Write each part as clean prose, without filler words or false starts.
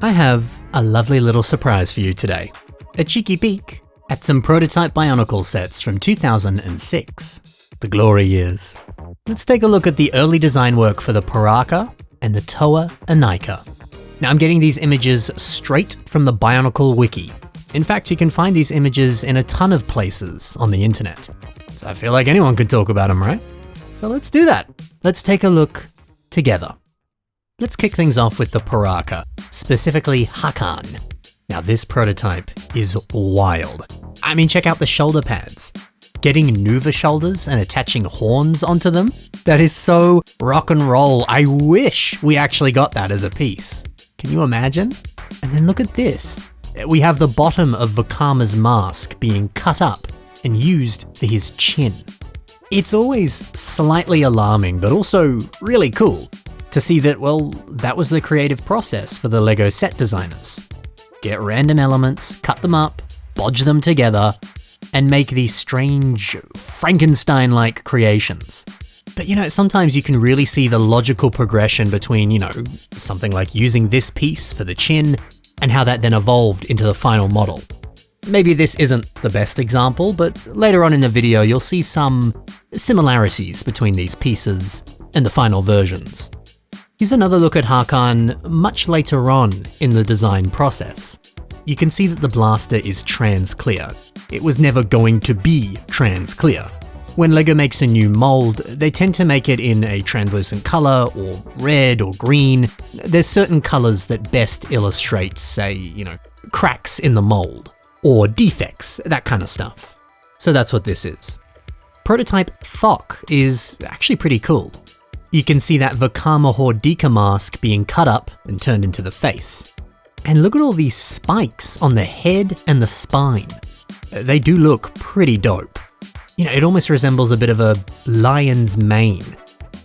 I have a lovely little surprise for you today. A cheeky peek at some prototype Bionicle sets from 2006. The glory years. Let's take a look at the early design work for the Piraka and the Toa Inika. Now I'm getting these images straight from the Bionicle wiki. In fact, you can find these images in a ton of places on the internet. So I feel like anyone could talk about them, right? So let's do that. Let's take a look together. Let's kick things off with the Piraka, specifically Hakan. Now this prototype is wild. I mean, check out the shoulder pads. Getting Nuva shoulders and attaching horns onto them? That is so rock and roll. I wish we actually got that as a piece. Can you imagine? And then look at this. We have the bottom of Vakama's mask being cut up and used for his chin. It's always slightly alarming, but also really cool to see that, well, that was the creative process for the LEGO set designers. Get random elements, cut them up, bodge them together, and make these strange Frankenstein-like creations. But sometimes you can really see the logical progression between, something like using this piece for the chin and how that then evolved into the final model. Maybe this isn't the best example, but later on in the video you'll see some similarities between these pieces and the final versions. Here's another look at Hakan much later on in the design process. You can see that the blaster is trans-clear. It was never going to be trans-clear. When LEGO makes a new mold, they tend to make it in a translucent color, or red or green. There's certain colors that best illustrate, say, cracks in the mold, or defects, that kind of stuff. So that's what this is. Prototype Thok is actually pretty cool. You can see that Vakama Hordika mask being cut up and turned into the face. And look at all these spikes on the head and the spine. They do look pretty dope. It almost resembles a bit of a lion's mane.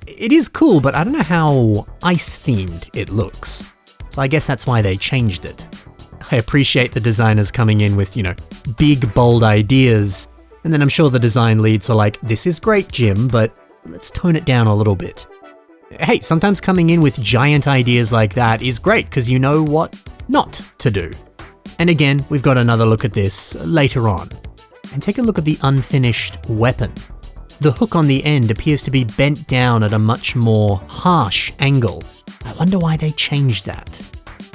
It is cool, but I don't know how ice-themed it looks. So I guess that's why they changed it. I appreciate the designers coming in with, big, bold ideas, and then I'm sure the design leads were like, this is great, Jim, but let's tone it down a little bit. Hey, sometimes coming in with giant ideas like that is great, because you know what not to do. And again, we've got another look at this later on. And take a look at the unfinished weapon. The hook on the end appears to be bent down at a much more harsh angle. I wonder why they changed that.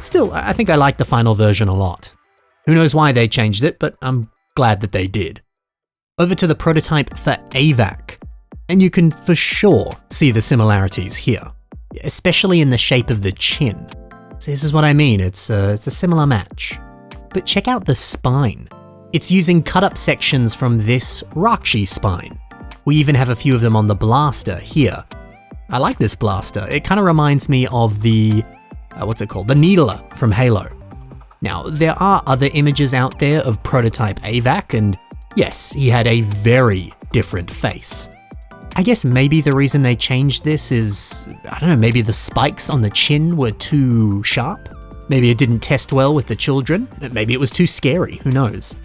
Still, I think I like the final version a lot. Who knows why they changed it, but I'm glad that they did. Over to the prototype for AVAC. And you can for sure see the similarities here, especially in the shape of the chin. So this is what I mean, it's a similar match. But check out the spine. It's using cut-up sections from this Rakshi spine. We even have a few of them on the blaster here. I like this blaster. It kind of reminds me of the, the Needler from Halo. Now, there are other images out there of prototype AVAC, and yes, he had a very different face. I guess maybe the reason they changed this is, maybe the spikes on the chin were too sharp? Maybe it didn't test well with the children? Maybe it was too scary, who knows?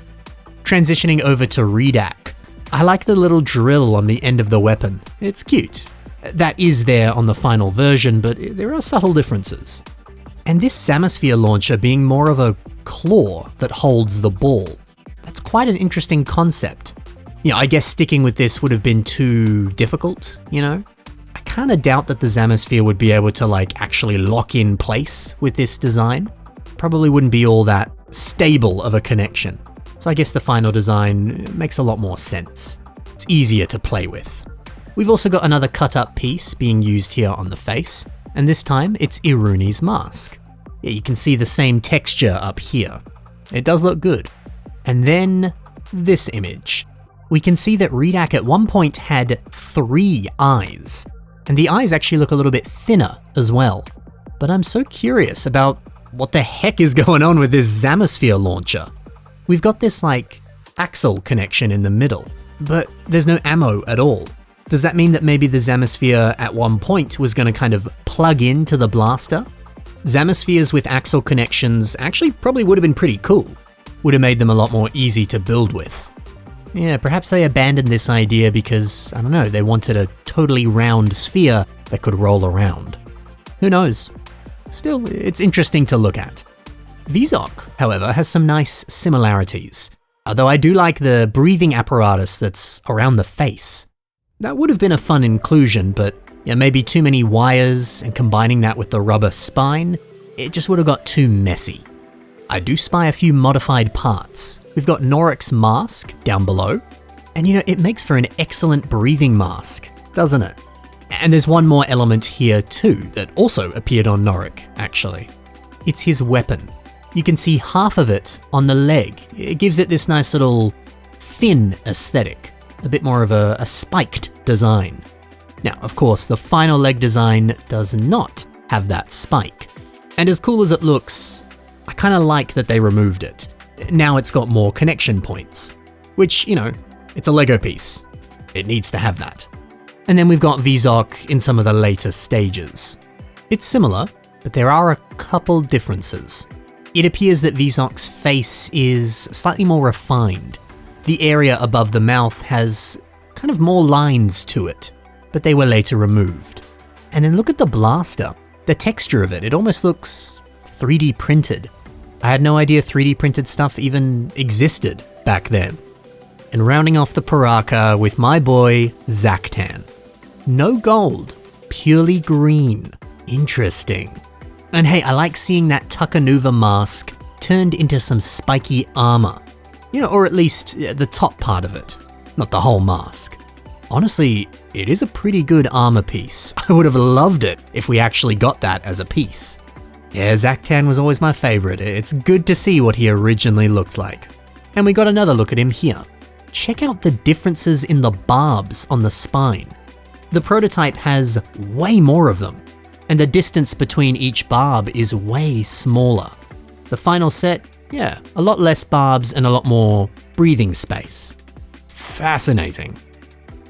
Transitioning over to Redak. I like the little drill on the end of the weapon. It's cute. That is there on the final version, but there are subtle differences. And this Zamasphere launcher being more of a claw that holds the ball. That's quite an interesting concept. I guess sticking with this would have been too difficult, I kind of doubt that the Zamasphere would be able to actually lock in place with this design. Probably wouldn't be all that stable of a connection. So I guess the final design makes a lot more sense. It's easier to play with. We've also got another cut-up piece being used here on the face, and this time it's Iruni's mask. Yeah, you can see the same texture up here. It does look good. And then this image. We can see that Redak at one point had 3 eyes, and the eyes actually look a little bit thinner as well. But I'm so curious about what the heck is going on with this Zamasphere launcher. We've got this axle connection in the middle, but there's no ammo at all. Does that mean that maybe the Zamasphere at one point was going to kind of plug into the blaster? Zamaspheres with axle connections actually probably would have been pretty cool. Would have made them a lot more easy to build with. Yeah, perhaps they abandoned this idea because, they wanted a totally round sphere that could roll around. Who knows? Still, it's interesting to look at. Vizok, however, has some nice similarities, although I do like the breathing apparatus that's around the face. That would have been a fun inclusion, but yeah, maybe too many wires and combining that with the rubber spine, it just would have got too messy. I do spy a few modified parts. We've got Norik's mask down below, and it makes for an excellent breathing mask, doesn't it? And there's one more element here too that also appeared on Norik, actually. It's his weapon. You can see half of it on the leg. It gives it this nice little thin aesthetic, a bit more of a spiked design. Now, of course, the final leg design does not have that spike. And as cool as it looks, I kind of like that they removed it. Now it's got more connection points, which, it's a Lego piece. It needs to have that. And then we've got Vizok in some of the later stages. It's similar, but there are a couple differences. It appears that Vizok's face is slightly more refined. The area above the mouth has kind of more lines to it, but they were later removed. And then look at the blaster. The texture of it, it almost looks 3D printed. I had no idea 3D printed stuff even existed back then. And rounding off the Piraka with my boy, Zaktan. No gold, purely green. Interesting. And hey, I like seeing that Takanuva mask turned into some spiky armor. Or at least the top part of it, not the whole mask. Honestly, it is a pretty good armor piece. I would have loved it if we actually got that as a piece. Yeah, Zaktan was always my favorite. It's good to see what he originally looked like. And we got another look at him here. Check out the differences in the barbs on the spine. The prototype has way more of them, and the distance between each barb is way smaller. The final set, yeah, a lot less barbs and a lot more breathing space. Fascinating.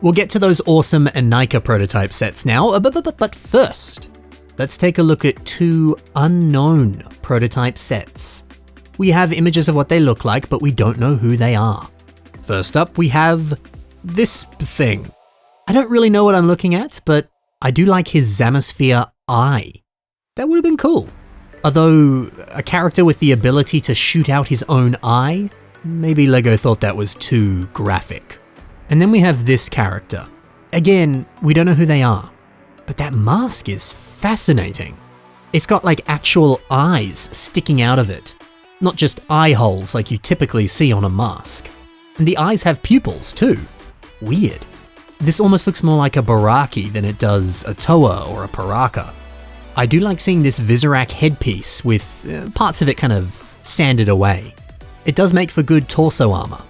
We'll get to those awesome Inika prototype sets now, but first, let's take a look at two unknown prototype sets. We have images of what they look like, but we don't know who they are. First up, we have this thing. I don't really know what I'm looking at, but I do like his Zamasphere eye. That would have been cool. Although, a character with the ability to shoot out his own eye, maybe Lego thought that was too graphic. And then we have this character. Again, we don't know who they are, but that mask is fascinating. It's got like actual eyes sticking out of it, not just eye holes like you typically see on a mask. And the eyes have pupils too. Weird. This almost looks more like a Baraki than it does a Toa or a Piraka. I do like seeing this Visorak headpiece with parts of it kind of sanded away. It does make for good torso armor.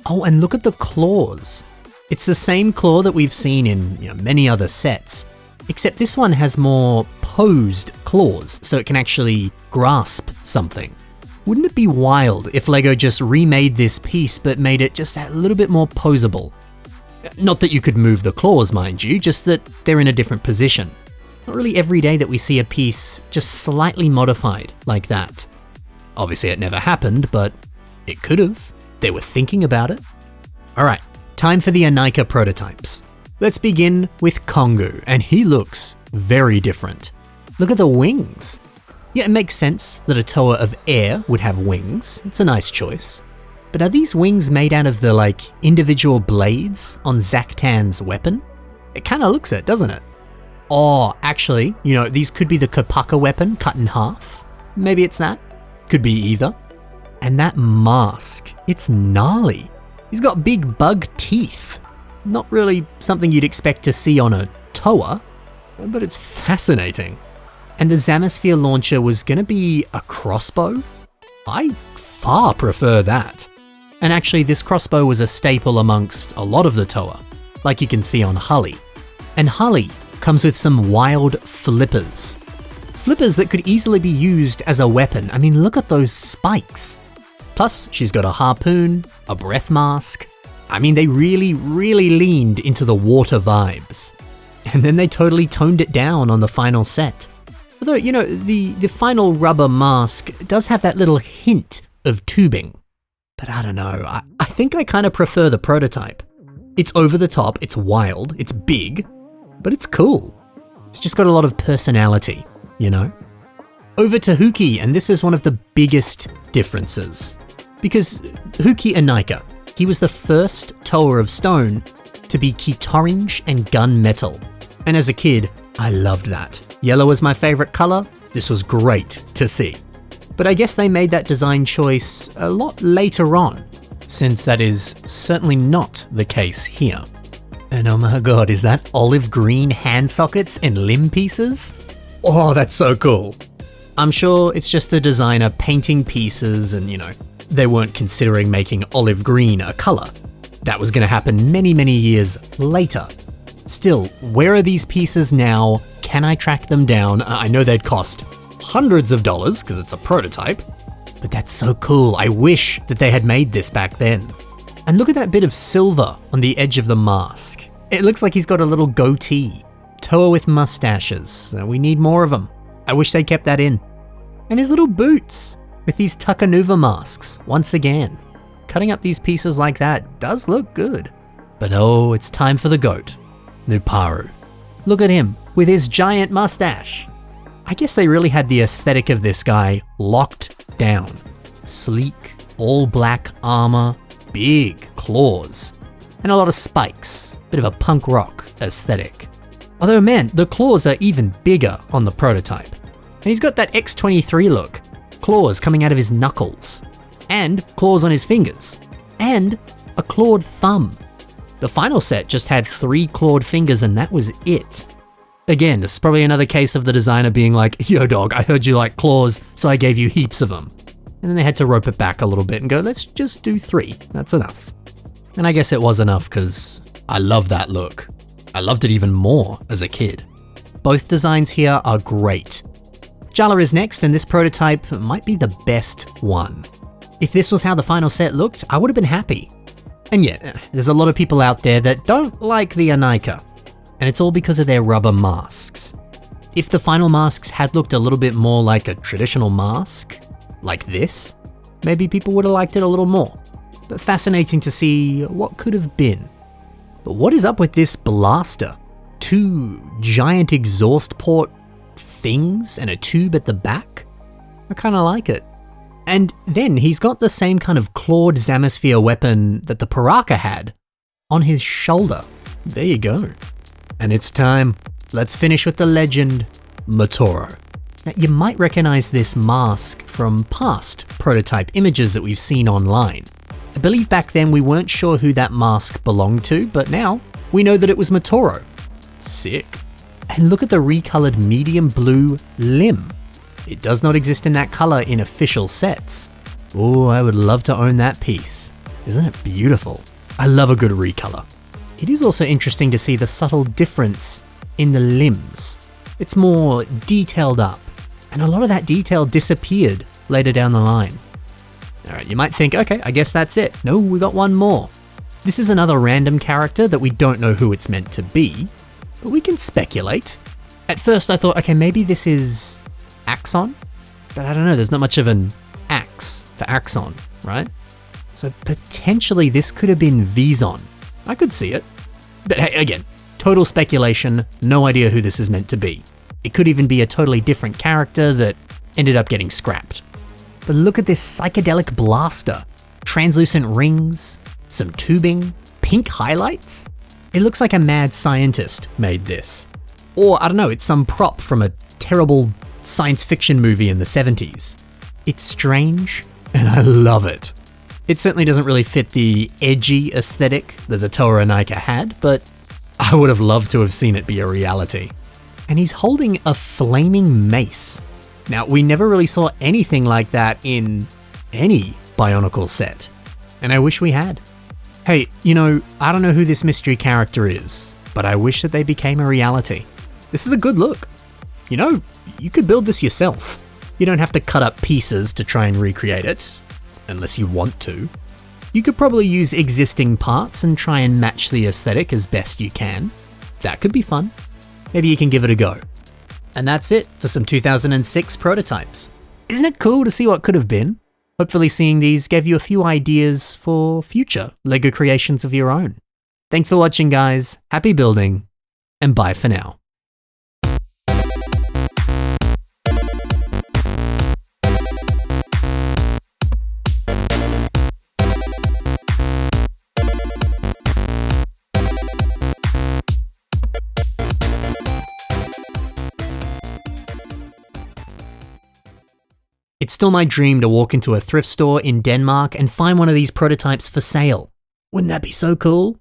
Oh, and look at the claws. It's the same claw that we've seen in many other sets, except this one has more posed claws, so it can actually grasp something. Wouldn't it be wild if Lego just remade this piece but made it just that little bit more posable? Not that you could move the claws, mind you, just that they're in a different position. Not really every day that we see a piece just slightly modified like that. Obviously it never happened, but it could have. They were thinking about it. Alright, time for the Inika prototypes. Let's begin with Kongu, and he looks very different. Look at the wings. Yeah, it makes sense that a Toa of air would have wings. It's a nice choice. But are these wings made out of the individual blades on Zaktan's weapon? It kind of looks it, doesn't it? Oh, actually, these could be the Kopaka weapon cut in half. Maybe it's that. Could be either. And that mask, it's gnarly. He's got big bug teeth. Not really something you'd expect to see on a Toa, but it's fascinating. And the Zamasphere launcher was gonna be a crossbow? I far prefer that. And actually, this crossbow was a staple amongst a lot of the Toa, like you can see on Hully. And Hully comes with some wild flippers. Flippers that could easily be used as a weapon. I mean, look at those spikes. Plus, she's got a harpoon, a breath mask. I mean, they really, really leaned into the water vibes. And then they totally toned it down on the final set. Although, the final rubber mask does have that little hint of tubing. But I don't know, I think I kind of prefer the prototype. It's over the top, it's wild, it's big, but it's cool. It's just got a lot of personality, Over to Huki, and this is one of the biggest differences. Because Huki Inika, he was the first Tower of Stone to be Kitorange and gunmetal. And as a kid, I loved that. Yellow was my favorite color. This was great to see. But I guess they made that design choice a lot later on, since that is certainly not the case here. And oh my god, is that olive green hand sockets and limb pieces? Oh, that's so cool. I'm sure it's just a designer painting pieces and, they weren't considering making olive green a color. That was gonna happen many, many years later. Still, where are these pieces now? Can I track them down? I know they'd cost hundreds of dollars because it's a prototype, but that's so cool. I wish that they had made this back then. And look at that bit of silver on the edge of the mask. It looks like he's got a little goatee. Toa with mustaches. We need more of them. I wish they kept that in. And his little boots with these Takanuva masks, once again. Cutting up these pieces like that does look good. But oh, it's time for the goat, Nuparu. Look at him with his giant mustache. I guess they really had the aesthetic of this guy locked down. Sleek, all black armor, big claws, and a lot of spikes. Bit of a punk rock aesthetic. Although man, the claws are even bigger on the prototype. And he's got that X-23 look. Claws coming out of his knuckles. And claws on his fingers. And a clawed thumb. The final set just had 3 clawed fingers and that was it. Again, this is probably another case of the designer being like, yo dog, I heard you like claws, so I gave you heaps of them. And then they had to rope it back a little bit and go, let's just do 3, that's enough. And I guess it was enough because I love that look. I loved it even more as a kid. Both designs here are great. Jala is next, and this prototype might be the best one. If this was how the final set looked, I would have been happy. And yeah, there's a lot of people out there that don't like the Inika, and it's all because of their rubber masks. If the final masks had looked a little bit more like a traditional mask, like this, maybe people would have liked it a little more. But fascinating to see what could have been. But what is up with this blaster? 2 giant exhaust port things and a tube at the back? I kinda like it. And then he's got the same kind of clawed Zamisphere weapon that the Piraka had on his shoulder. There you go. And it's time. Let's finish with the legend, Motoro. Now, you might recognize this mask from past prototype images that we've seen online. I believe back then we weren't sure who that mask belonged to, but now we know that it was Motoro. Sick. And look at the recolored medium blue limb. It does not exist in that color in official sets. Oh, I would love to own that piece. Isn't it beautiful? I love a good recolor. It is also interesting to see the subtle difference in the limbs. It's more detailed up, and a lot of that detail disappeared later down the line. Alright, you might think, okay, I guess that's it. No, we got one more. This is another random character that we don't know who it's meant to be, but we can speculate. At first I thought, okay, maybe this is Axon, but I don't know, there's not much of an axe for Axon, right? So potentially this could have been Vizon. I could see it. But hey, again, total speculation, no idea who this is meant to be. It could even be a totally different character that ended up getting scrapped. But look at this psychedelic blaster. Translucent rings, some tubing, pink highlights. It looks like a mad scientist made this. Or I don't know, it's some prop from a terrible science fiction movie in the 70s. It's strange, and I love it. It certainly doesn't really fit the edgy aesthetic that the Toa Inika had, but I would have loved to have seen it be a reality. And he's holding a flaming mace. Now, we never really saw anything like that in any Bionicle set, and I wish we had. Hey, I don't know who this mystery character is, but I wish that they became a reality. This is a good look. You could build this yourself. You don't have to cut up pieces to try and recreate it, unless you want to. You could probably use existing parts and try and match the aesthetic as best you can. That could be fun. Maybe you can give it a go. And that's it for some 2006 prototypes. Isn't it cool to see what could have been? Hopefully seeing these gave you a few ideas for future LEGO creations of your own. Thanks for watching, guys. Happy building, and bye for now. It's still my dream to walk into a thrift store in Denmark and find one of these prototypes for sale. Wouldn't that be so cool?